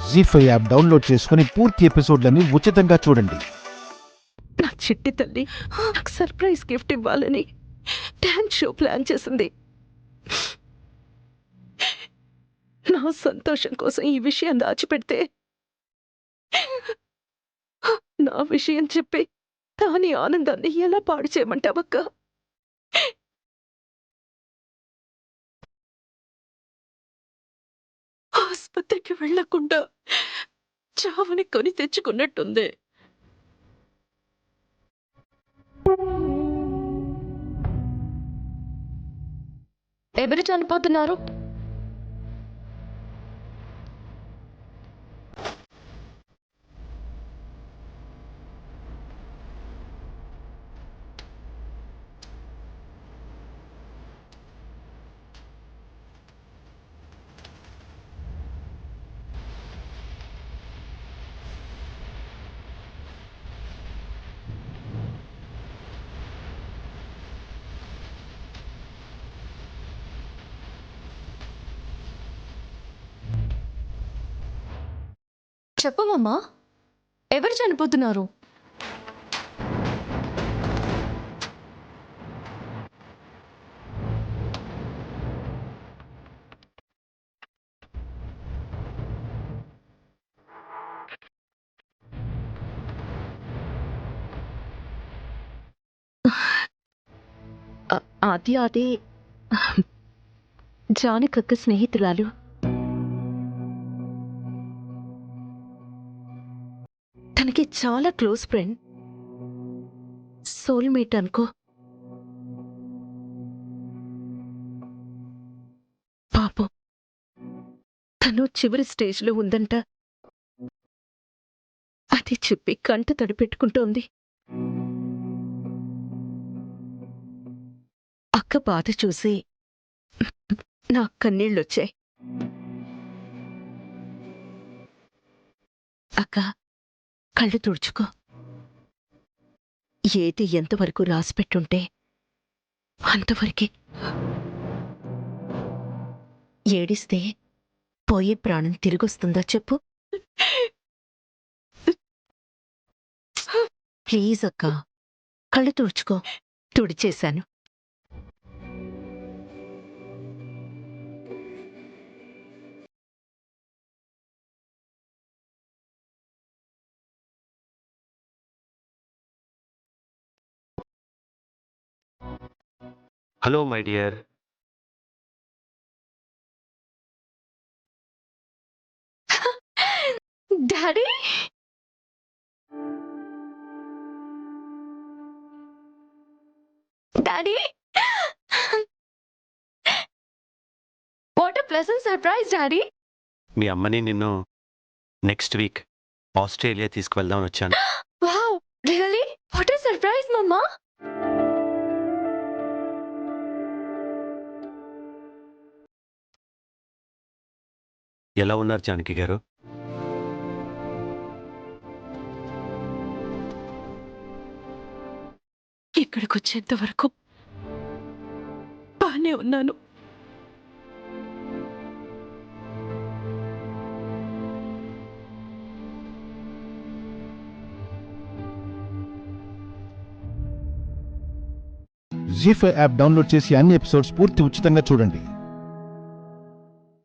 జీ5 app download చేసుకుని పూర్తి ఎపిసోడ్లని ఉచితంగా చూడండి. నా చిట్టి తల్లి నాకు సర్ప్రైజ్ గిఫ్ట్ ఇవ్వాలని డాన్స్ షో ప్లాన్ చేసింది. నా సంతోషం కోసం ఈ విషయం దాచిపెడితే నా విషయం చెప్పి దాని ఆనందాన్ని ఎలా పాడు చేయమంటావక్క? ఆసుపత్రికి వెళ్లకుండా చావుని కొని తెచ్చుకున్నట్టుంది. ఎవరు చనిపోతున్నారు? చెప్పమమ్మా, ఎవరు చనిపోతున్నారు? అది జానకక్క స్నేహితురాలు. తనకి చాలా క్లోజ్ ఫ్రెండ్, సోల్మేట్ అనుకో. పాపం తను చివరి స్టేజ్లో ఉందంట. అది చెప్పి కంట తడి పెట్టుకుంటోంది. అక్క బాధ చూసి నా కన్నీళ్ళొచ్చాయి. అక్క, కళ్ళు తుడుచుకో. ఏది ఎంతవరకు రాసిపెట్టుంటే అంతవరకే. ఏడిస్తే పోయే ప్రాణం తిరిగొస్తుందా చెప్పు? ప్లీజ్ అక్క, కళ్ళు తుడుచుకో. తుడిచేశాను. Hello my dear. Daddy, daddy, what a pleasant surprise daddy. మీ అమ్మని నిన్ను నెక్స్ట్ వీక్ ఆస్ట్రేలియా తీసుకువెళ్దామని వచ్చాను. Wow, really? What a surprise mama. ఎలా ఉన్నారు జానకి గారు? ఇక్కడికి వచ్చేంత వరకు బానే ఉన్నాను. జీ5 యాప్ డౌన్లోడ్ చేసి అన్ని ఎపిసోడ్స్ పూర్తి ఉచితంగా చూడండి.